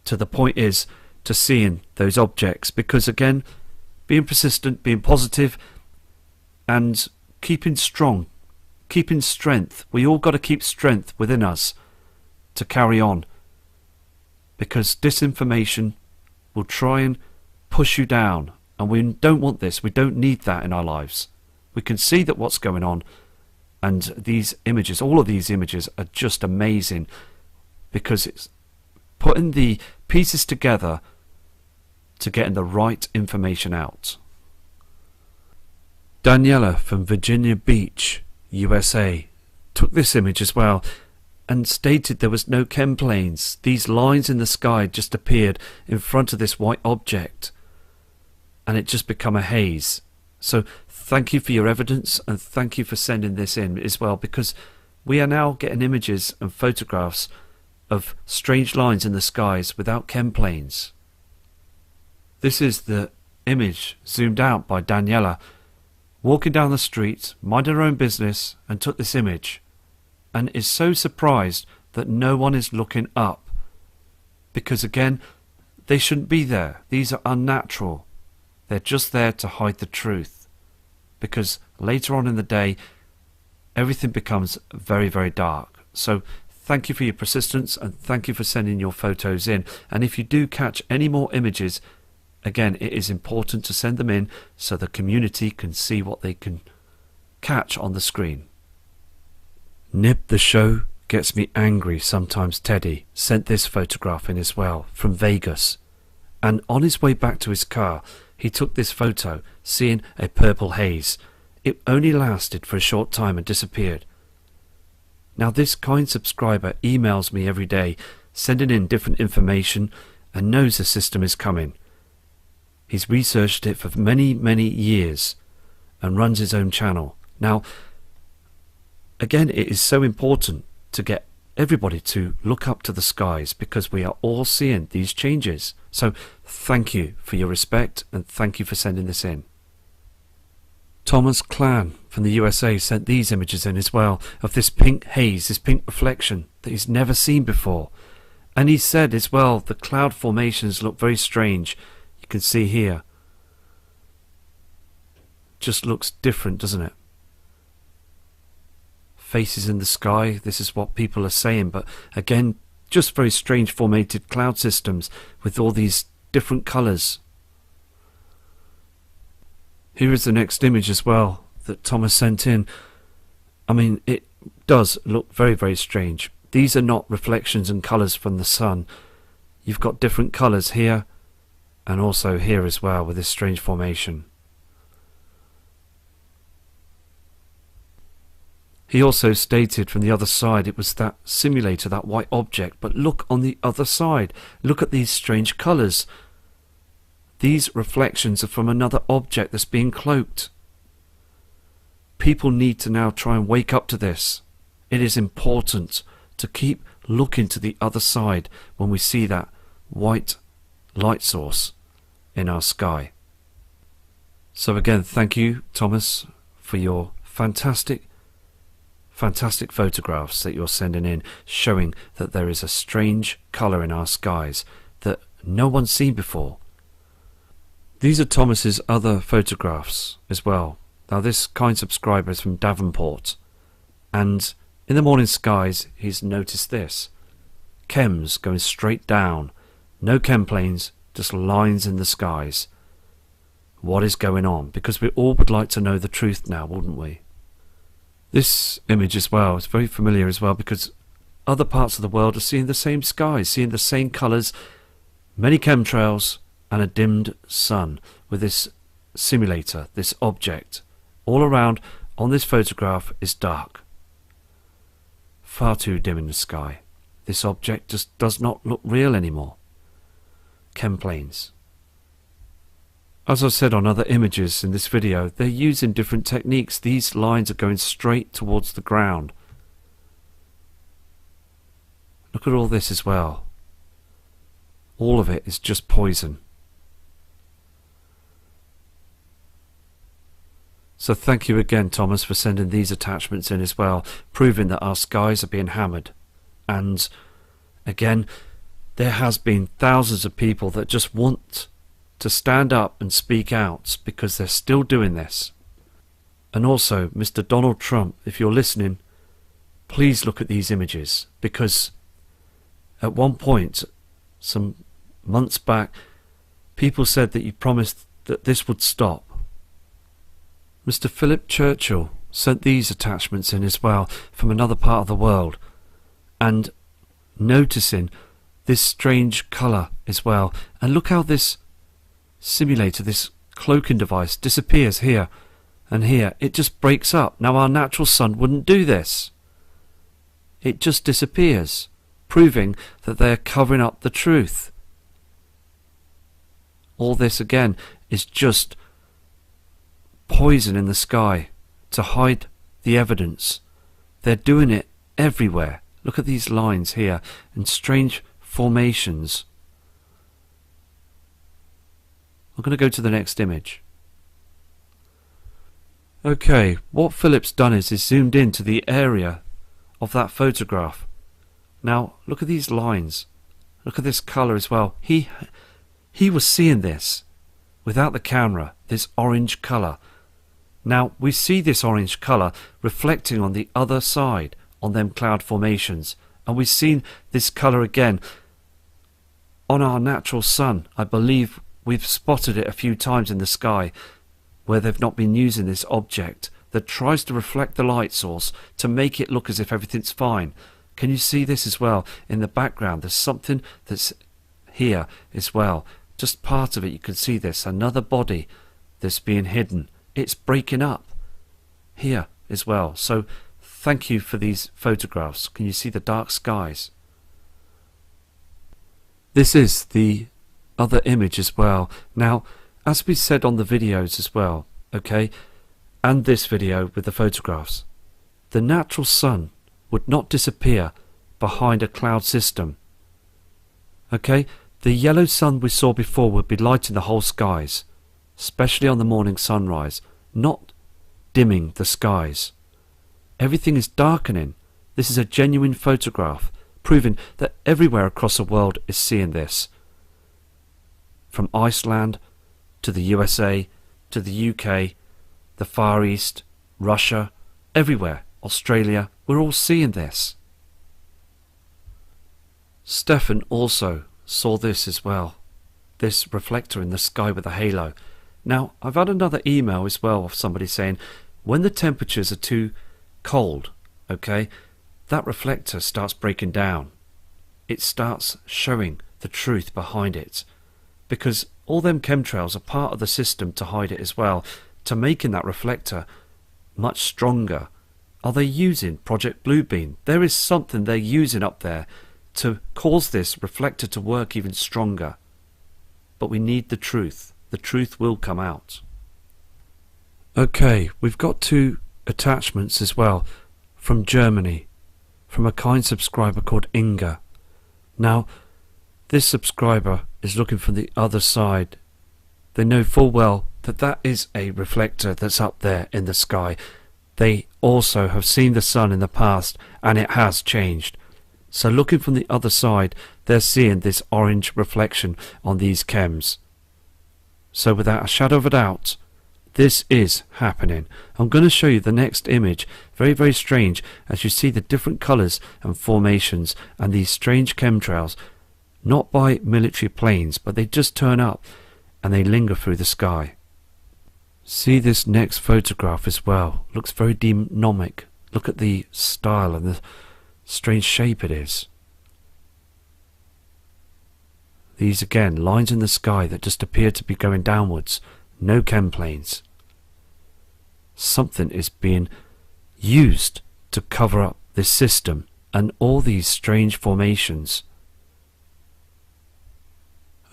to the point is to seeing those objects, because again, being persistent, being positive, and keeping strong, keeping strength. We all got to keep strength within us to carry on, because disinformation will try and push you down, and we don't want this. We don't need that in our lives. We can see that what's going on, and these images, all of these images are just amazing, because it's putting the pieces together to getting the right information out. Daniela from Virginia Beach, USA, took this image as well and stated there was no chem planes. These lines in the sky just appeared in front of this white object and it just become a haze. So thank you for your evidence and thank you for sending this in as well, because we are now getting images and photographs of strange lines in the skies without chem planes. This is the image zoomed out by Daniela, walking down the street, minding her own business, and took this image, and is so surprised that no one is looking up, because again, they shouldn't be there. These are unnatural. They're just there to hide the truth, because later on in the day, everything becomes very, very dark. So thank you for your persistence and thank you for sending your photos in. And if you do catch any more images, again, it is important to send them in so the community can see what they can catch on the screen. Nib the Show Gets Me Angry Sometimes Teddy sent this photograph in as well from Vegas. And on his way back to his car, he took this photo, seeing a purple haze. It only lasted for a short time and disappeared. Now this kind subscriber emails me every day, sending in different information and knows the system is coming. He's researched it for many, many years and runs his own channel. Now, again, it is so important to get everybody to look up to the skies because we are all seeing these changes. So thank you for your respect and thank you for sending this in. Thomas Clan from the USA sent these images in as well of this pink haze, this pink reflection that he's never seen before. And he said as well the cloud formations look very strange. You can see here. Just looks different, doesn't it? Faces in the sky, this is what people are saying, but again, just very strange formated cloud systems with all these different colours. Here is the next image as well that Thomas sent in. I mean, it does look very, very strange. These are not reflections and colours from the sun. You've got different colours here and also here as well with this strange formation. He also stated from the other side it was that simulator, that white object, but look on the other side. Look at these strange colours. These reflections are from another object that's being cloaked. People need to now try and wake up to this. It is important to keep looking to the other side when we see that white light source in our sky. So again, thank you, Thomas, for your fantastic photographs that you're sending in, showing that there is a strange colour in our skies that no one's seen before. These are Thomas's other photographs as well. Now this kind subscriber is from Davenport, and in the morning skies he's noticed this. Chems going straight down, no chem planes, just lines in the skies. What is going on? Because we all would like to know the truth now, wouldn't we? This image as well is very familiar as well, because other parts of the world are seeing the same skies, seeing the same colours, many chemtrails and a dimmed sun with this simulator, this object. All around on this photograph is dark. Far too dim in the sky. This object just does not look real anymore. Chem planes. As I said on other images in this video, they're using different techniques. These lines are going straight towards the ground. Look at all this as well. All of it is just poison. So thank you again, Thomas, for sending these attachments in as well, proving that our skies are being hammered. And again, there has been thousands of people that just want to stand up and speak out because they're still doing this. And also, Mr. Donald Trump, if you're listening, please look at these images, because at one point, some months back, people said that you promised that this would stop. Mr. Philip Churchill sent these attachments in as well from another part of the world, and noticing this strange colour as well. And look how this simulator, this cloaking device, disappears here and here. It just breaks up. Now our natural sun wouldn't do this. It just disappears, proving that they're covering up the truth. All this again is just poison in the sky to hide the evidence. They're doing it everywhere. Look at these lines here and strange formations. I'm going to go to the next image. Okay, what Philip's done is he's zoomed into the area of that photograph. Now look at these lines. Look at this colour as well. He was seeing this without the camera, this orange colour. Now we see this orange colour reflecting on the other side on them cloud formations, and we've seen this colour again on our natural sun. I believe we've spotted it a few times in the sky where they've not been using this object that tries to reflect the light source to make it look as if everything's fine. Can you see this as well in the background? There's something that's here as well. Just part of it, you can see this, another body that's being hidden. It's breaking up here as well. So thank you for these photographs. Can you see the dark skies? This is the other image as well. Now, as we said on the videos as well, okay, and this video with the photographs, the natural sun would not disappear behind a cloud system. Okay, the yellow sun we saw before would be lighting the whole skies, especially on the morning sunrise, not dimming the skies. Everything is darkening. This is a genuine photograph, proving that everywhere across the world is seeing this. From Iceland to the USA to the UK, the Far East, Russia, everywhere, Australia, we're all seeing this. Stefan also saw this as well, this reflector in the sky with a halo. Now, I've had another email as well of somebody saying, when the temperatures are too cold, okay, that reflector starts breaking down. It starts showing the truth behind it, because all them chemtrails are part of the system to hide it as well, to making that reflector much stronger. Are they using Project Bluebeam? There is something they're using up there to cause this reflector to work even stronger. But we need the truth. The truth will come out. Okay, we've got two attachments as well from Germany, from a kind subscriber called Inga. Now, this subscriber is looking from the other side. They know full well that that is a reflector that's up there in the sky. They also have seen the sun in the past and it has changed. So looking from the other side, they're seeing this orange reflection on these chems. So without a shadow of a doubt, this is happening. I'm going to show you the next image. Very, very strange as you see the different colours and formations and these strange chemtrails. Not by military planes, but they just turn up and they linger through the sky. See this next photograph as well. Looks very demonic. Look at the style and the strange shape it is. These again, lines in the sky that just appear to be going downwards. No chem planes. Something is being used to cover up this system and all these strange formations.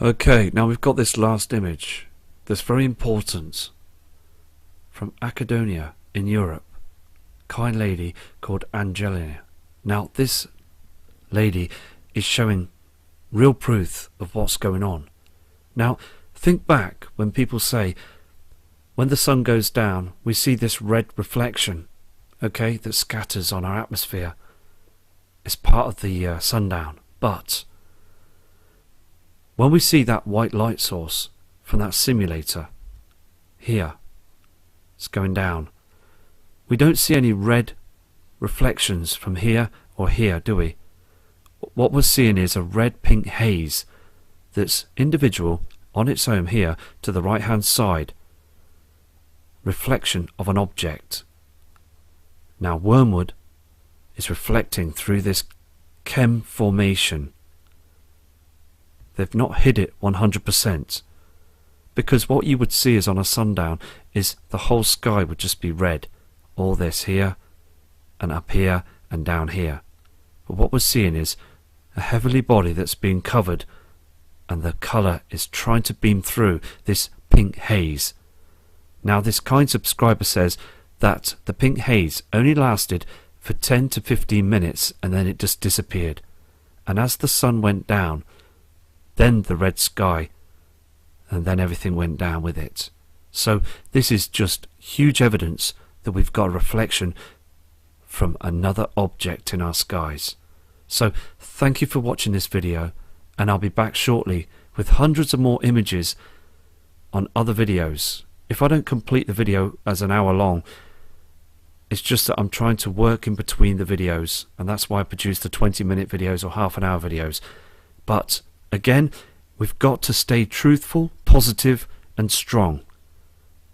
Okay, now we've got this last image that's very important from Macedonia in Europe. Kind lady called Angelina. Now this lady is showing real proof of what's going on. Now think back when people say when the sun goes down we see this red reflection, okay, that scatters on our atmosphere. It's part of the sundown. But when we see that white light source from that simulator here, it's going down, we don't see any red reflections from here or here, do we? What we're seeing is a red-pink haze that's individual on its own here to the right hand side, reflection of an object. Now Wormwood is reflecting through this chem formation. They've not hid it 100% because what you would see is on a sundown is the whole sky would just be red. All this here, and up here, and down here. But what we're seeing is a heavenly body that's being covered, and the colour is trying to beam through this pink haze. Now this kind subscriber says that the pink haze only lasted for 10 to 15 minutes and then it just disappeared. And as the sun went down, then the red sky, and then everything went down with it. So this is just huge evidence that we've got a reflection from another object in our skies. So thank you for watching this video, and I'll be back shortly with hundreds of more images on other videos. If I don't complete the video as an hour long, it's just that I'm trying to work in between the videos, and that's why I produce the 20-minute videos or half-an-hour videos. But again, we've got to stay truthful, positive and strong.